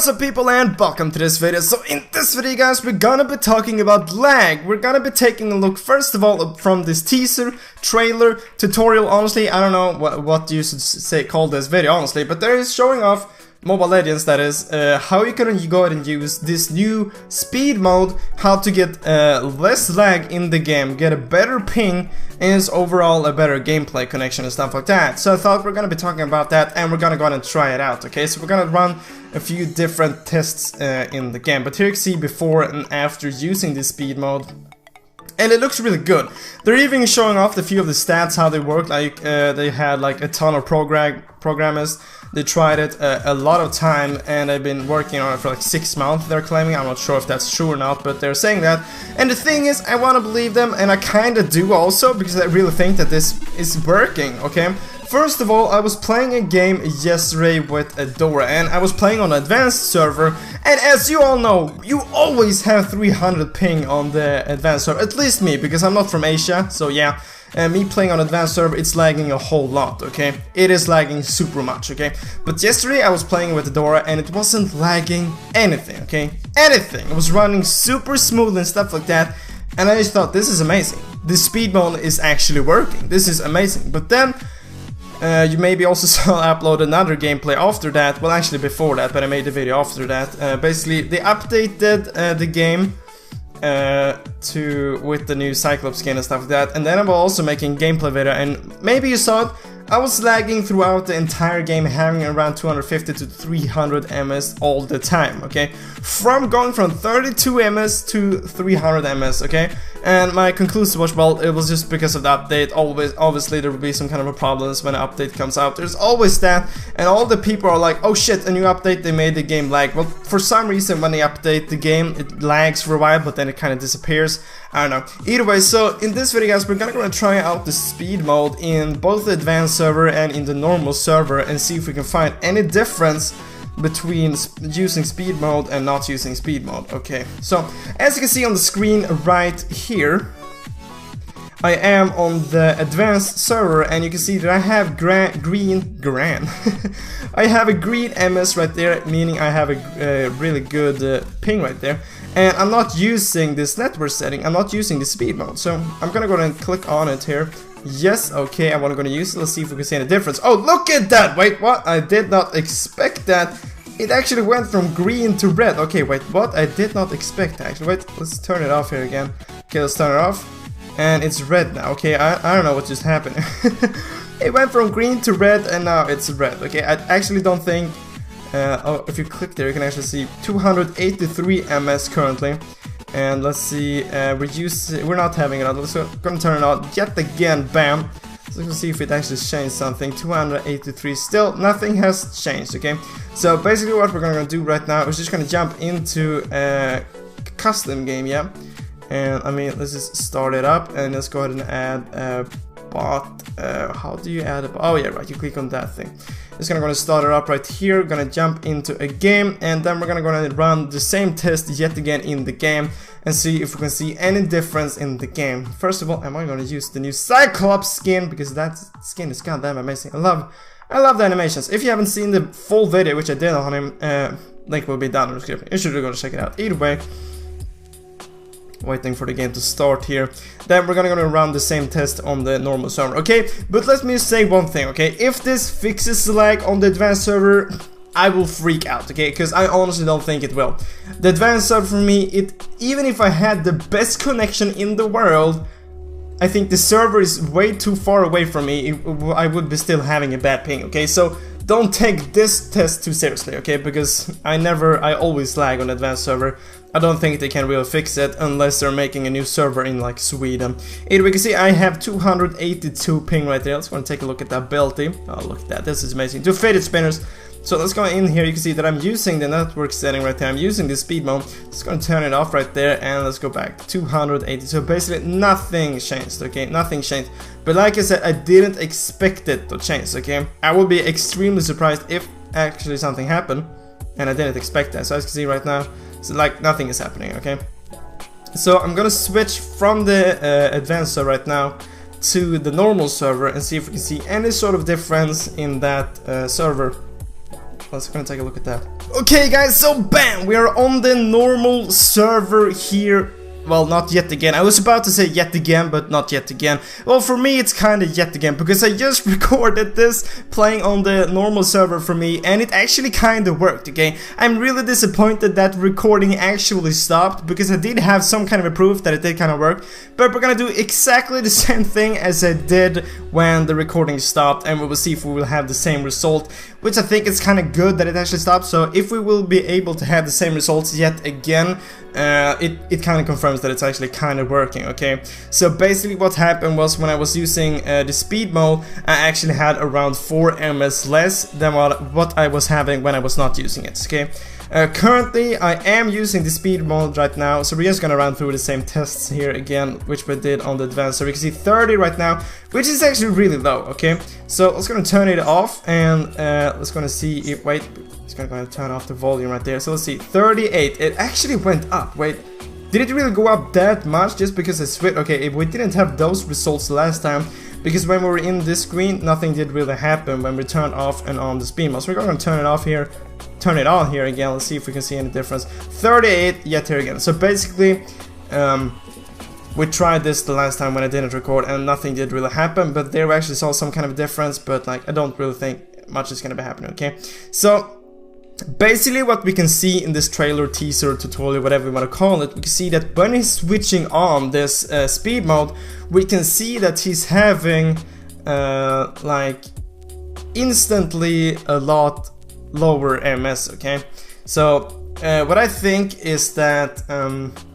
What's up people and welcome to this video. So in this video guys, we're gonna be talking about lag. We're gonna be taking a look first of all from this teaser, trailer, tutorial. Honestly, I don't know what you should say call this video honestly, but there is showing off Mobile Legends, that is, how you can go ahead and use this new speed mode, how to get less lag in the game, get a better ping, and overall a better gameplay connection and stuff like that. So I thought we're gonna be talking about that and we're gonna go ahead and try it out, okay? So we're gonna run a few different tests in the game, but here you can see before and after using this speed mode. And it looks really good. They're even showing off a few of the stats, how they work. Like they had like a ton of programmers. They tried it a lot of time and they've been working on it for like 6 months, they're claiming. I'm not sure if that's true or not, but they're saying that. And the thing is, I want to believe them, and I kind of do also, because I really think that this is working, okay? First of all, I was playing a game yesterday with Adora, and I was playing on an advanced server, and as you all know, you always have 300 ping on the advanced server, at least me, because I'm not from Asia, so yeah. Me playing on advanced server, it's lagging a whole lot, okay? It is lagging super much, okay? But yesterday I was playing with Adora and it wasn't lagging anything, okay? Anything! It was running super smooth and stuff like that, and I just thought, this is amazing. This speed mode is actually working, this is amazing. But then, you maybe also saw I upload another gameplay after that, well actually before that, but I made the video after that. Basically, they updated the game with the new Cyclops skin and stuff like that, and then I'm also making gameplay video, and maybe you saw it, I was lagging throughout the entire game, having around 250 to 300 ms all the time, okay? Going from 32 ms to 300 ms, okay? And my conclusion was, well, it was just because of the update. Obviously there will be some kind of a problems when an update comes out. There's always that, and all the people are like, oh shit, a new update, they made the game lag. Well, for some reason when they update the game, it lags for a while, but then it kind of disappears. I don't know. Either way, so in this video guys, we're gonna try out the speed mode in both the advanced server and in the normal server and see if we can find any difference between using speed mode and not using speed mode. Okay, so as you can see on the screen right here, I am on the advanced server, and you can see that I have I have a green MS right there, meaning I have a really good ping right there. And I'm not using this network setting, I'm not using the speed mode. So I'm gonna go ahead and click on it here. Yes, okay, I wanna go to use it. Let's see if we can see any difference. Oh, look at that! Wait, what? I did not expect that. It actually went from green to red. Okay, wait, what? I did not expect actually. Wait, let's turn it off here again. Okay, let's turn it off. And it's red now. Okay, I don't know what just happened. It went from green to red and now it's red. Okay, I actually don't think... oh, if you click there, you can actually see 283 ms currently. And let's see, we're not having it on, so I'm gonna turn it on yet again, bam. So let's see if it actually changed something. 283, still nothing has changed, okay? So basically what we're gonna do right now is just gonna jump into a custom game, yeah? And I mean, let's just start it up and let's go ahead and add a bot. How do you add a bot? Oh yeah, right, you click on that thing. It's gonna start it up right here, gonna jump into a game, and then we're gonna run the same test yet again in the game and see if we can see any difference in the game. First of all, am I gonna use the new Cyclops skin, because that skin is goddamn amazing. I love the animations. If you haven't seen the full video, which I did on him, link will be down in the description. You should go check it out. Either way, waiting for the game to start here. Then we're gonna run the same test on the normal server, okay? But let me say one thing, okay? If this fixes the lag on the advanced server, I will freak out, okay? Because I honestly don't think it will. The advanced server for me, even if I had the best connection in the world, I think the server is way too far away from me. I would be still having a bad ping, okay? So don't take this test too seriously, okay? Because I always lag on advanced server. I don't think they can really fix it unless they're making a new server in like Sweden. Anyway, you can see I have 282 ping right there. Let's go and take a look at that ability. Oh, look at that. This is amazing. 2 faded spinners. So let's go in here. You can see that I'm using the network setting right there. I'm using the speed mode. Just gonna turn it off right there, and let's go back. 280. So basically nothing changed, okay? Nothing changed. But like I said, I didn't expect it to change, okay? I would be extremely surprised if actually something happened, and I didn't expect that. So as you can see right now, so like nothing is happening, okay? So I'm gonna switch from the advanced server right now to the normal server and see if we can see any sort of difference in that server. Let's go and take a look at that. Okay guys, so bam, we are on the normal server here. Well, not yet again. I was about to say yet again, but not yet again. Well, for me it's kinda yet again, because I just recorded this playing on the normal server for me, and it actually kinda worked, okay? I'm really disappointed that recording actually stopped, because I did have some kind of a proof that it did kinda work, but we're gonna do exactly the same thing as I did when the recording stopped, and we will see if we will have the same result, which I think is kinda good that it actually stopped. So if we will be able to have the same results yet again, it kind of confirms that it's actually kind of working, okay? So basically what happened was, when I was using the speed mode, I actually had around 4 ms less than what I was having when I was not using it, okay? Currently I am using the speed mode right now, so we're just gonna run through the same tests here again, which we did on the advanced. So we can see 30 right now, which is actually really low, okay? So let's gonna turn it off, and let's gonna see if, wait, it's gonna turn off the volume right there. So let's see, 38, it actually went up. Wait, did it really go up that much just because I switched? Okay, we didn't have those results last time, because when we were in this screen, nothing did really happen when we turned off and on the speed mode. So we're gonna turn it off here, turn it on here again. Let's see if we can see any difference. 38 yet here again. So basically, we tried this the last time when I didn't record, and nothing did really happen, but there we actually saw some kind of difference, but like I don't really think much is gonna be happening, okay? So basically what we can see in this trailer, teaser, tutorial, whatever you want to call it, we can see that when he's switching on this speed mode, we can see that he's having like instantly a lot lower ms, okay? So what I think is that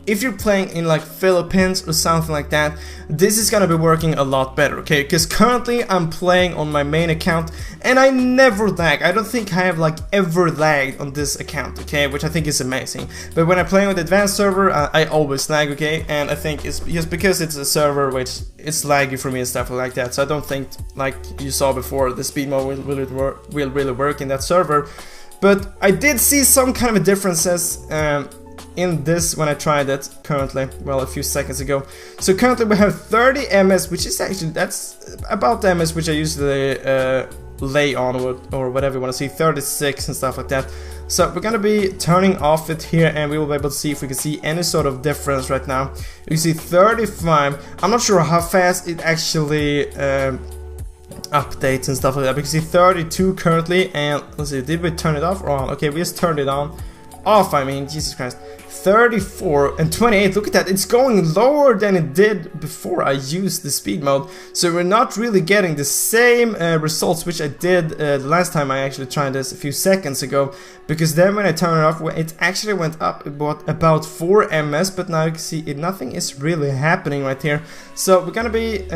if you're playing in like Philippines or something like that, this is gonna be working a lot better, okay? Because currently I'm playing on my main account and I never lag. I don't think I have like ever lagged on this account, okay? Which I think is amazing. But when I'm playing with the advanced server, I always lag, okay? And I think it's just because it's a server which it's laggy for me and stuff like that. So I don't think, like you saw before, the speed mode will really work in that server. But I did see some kind of differences in this when I tried it currently, well, a few seconds ago. So currently we have 30 ms, which is actually, that's about the ms which I usually lay on, or whatever you want to see, 36 and stuff like that. So we're gonna be turning off it here, and we will be able to see if we can see any sort of difference right now. You can see 35. I'm not sure how fast it actually updates and stuff like that. We can see 32 currently, and let's see, did we turn it off or on? Okay, we just turned it on. Off, I mean, Jesus Christ. 34 and 28, look at that, it's going lower than it did before I used the speed mode. So we're not really getting the same results which I did the last time I actually tried this a few seconds ago, because then when I turn it off, it actually went up about 4 ms, but now you can see nothing is really happening right here. So we're gonna be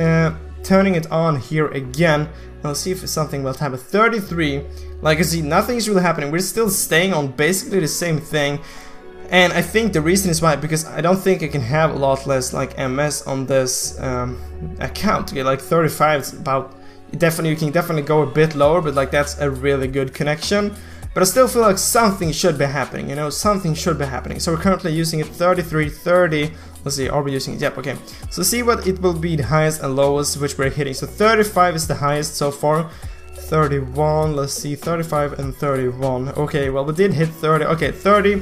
turning it on here again. Let's see if something will happen. 33, like I see, nothing is really happening. We're still staying on basically the same thing. And I think the reason is why, because I don't think I can have a lot less like ms on this account. Okay, like 35 is about, definitely, you can definitely go a bit lower, but like that's a really good connection. But I still feel like something should be happening, you know, something should be happening. So we're currently using it 33, 30. Let's see, are we using it? Yep, okay. So see what it will be, the highest and lowest which we're hitting. So 35 is the highest so far. 31, let's see, 35 and 31. Okay, well we did hit 30. Okay, 30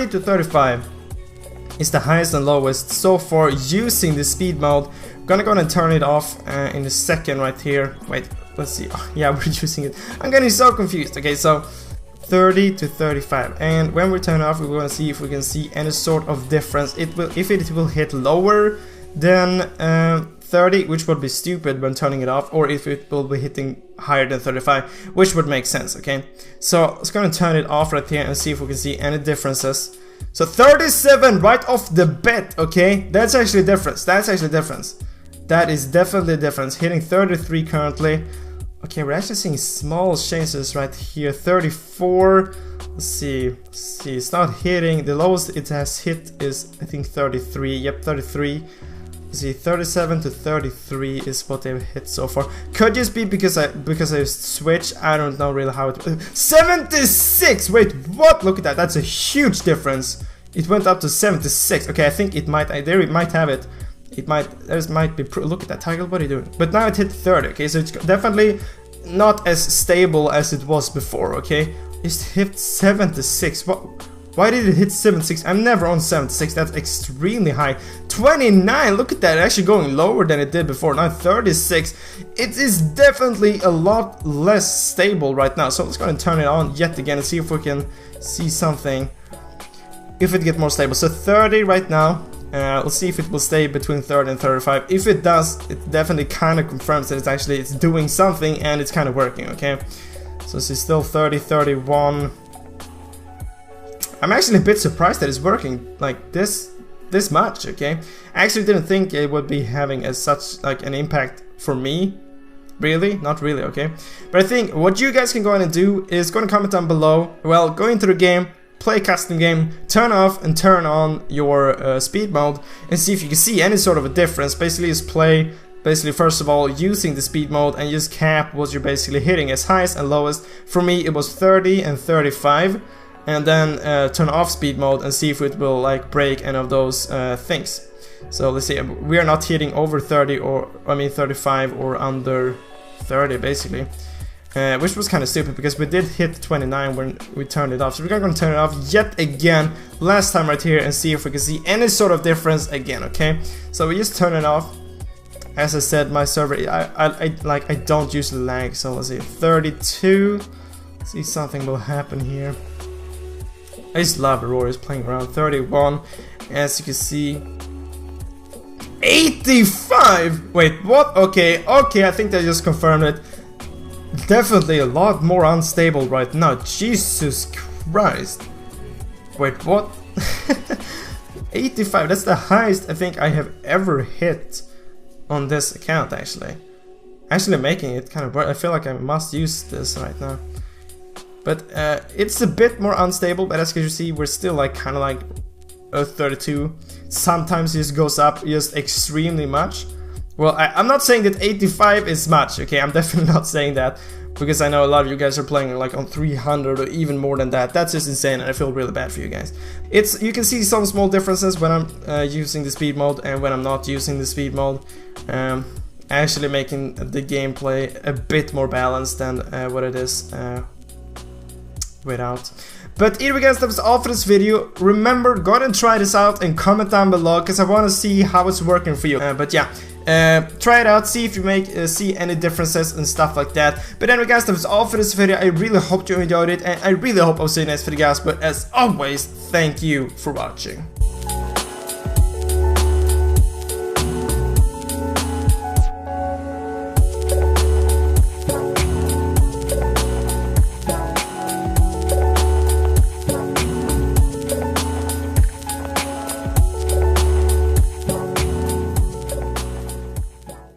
to 35 is the highest and lowest so far using the speed mode. I'm gonna go and turn it off in a second right here. Wait, let's see. Oh, yeah, we're using it. I'm getting so confused. Okay, so 30 to 35, and when we turn it off, we're going to see if we can see any sort of difference. It will, if it will hit lower than 30, which would be stupid when turning it off, or if it will be hitting higher than 35, which would make sense, okay? So let's go and turn it off right here and see if we can see any differences. So 37 right off the bat, okay? That's actually a difference. That's actually a difference. That is definitely a difference. Hitting 33 currently. Okay, we're actually seeing small changes right here. 34. Let's see. It's not hitting. The lowest it has hit is, I think, 33. Yep, 33. See, 37 to 33 is what they've hit so far. Could just be because I switched. I don't know really how it. 76. Wait, what? Look at that. That's a huge difference. It went up to 76. Okay, I think it might. There it might have it. It might. There might be. Look at that, Tiger. What are you doing? But now it hit 30. Okay, so it's definitely not as stable as it was before. Okay, It hit 76. What? Why did it hit 76? I'm never on 76. That's extremely high. 29. Look at that. Actually going lower than it did before. Now 36. It is definitely a lot less stable right now. So let's go and turn it on yet again and see if we can see something. If it gets more stable. So 30 right now. Let's see if it will stay between 30 and 35. If it does, it definitely kind of confirms that it's doing something and it's kind of working. Okay. So it's still 30, 31. I'm actually a bit surprised that it's working like this much, okay? I actually didn't think it would be having as such like an impact for me. Really? Not really, okay? But I think what you guys can go ahead and do is go and comment down below. Well, go into the game, play a custom game, turn off and turn on your speed mode and see if you can see any sort of a difference. Basically just play, first of all, using the speed mode and just cap what you're basically hitting as highest and lowest. For me it was 30 and 35. And then turn off speed mode and see if it will like break any of those things. So let's see, we are not hitting over 30 or, I mean 35 or under 30 basically. Which was kind of stupid because we did hit 29 when we turned it off. So we're going to turn it off yet again, last time right here, and see if we can see any sort of difference again, okay? So we just turn it off. As I said, my server, I don't usually lag, so let's see, 32. Let's see, something will happen here. I just love Aurora playing around. 31, as you can see. 85! Wait, what? Okay, I think they just confirmed it. Definitely a lot more unstable right now. Jesus Christ. Wait, what? 85, that's the highest I think I have ever hit on this account actually. Actually making it kind of work. I feel like I must use this right now. But it's a bit more unstable, but as you can see, we're still like kind of like 32. Sometimes it just goes up just extremely much. Well, I'm not saying that 85 is much, okay? I'm definitely not saying that, because I know a lot of you guys are playing like on 300 or even more than that. That's just insane, and I feel really bad for you guys. You can see some small differences when I'm using the speed mode and when I'm not using the speed mode. Actually making the gameplay a bit more balanced than what it is without. But anyway guys, that was all for this video. Remember, go ahead and try this out and comment down below, because I want to see how it's working for you. But yeah, try it out, see if you see any differences and stuff like that. But anyway guys, that was all for this video. I really hope you enjoyed it, and I really hope I'll see you next video guys. But as always, thank you for watching.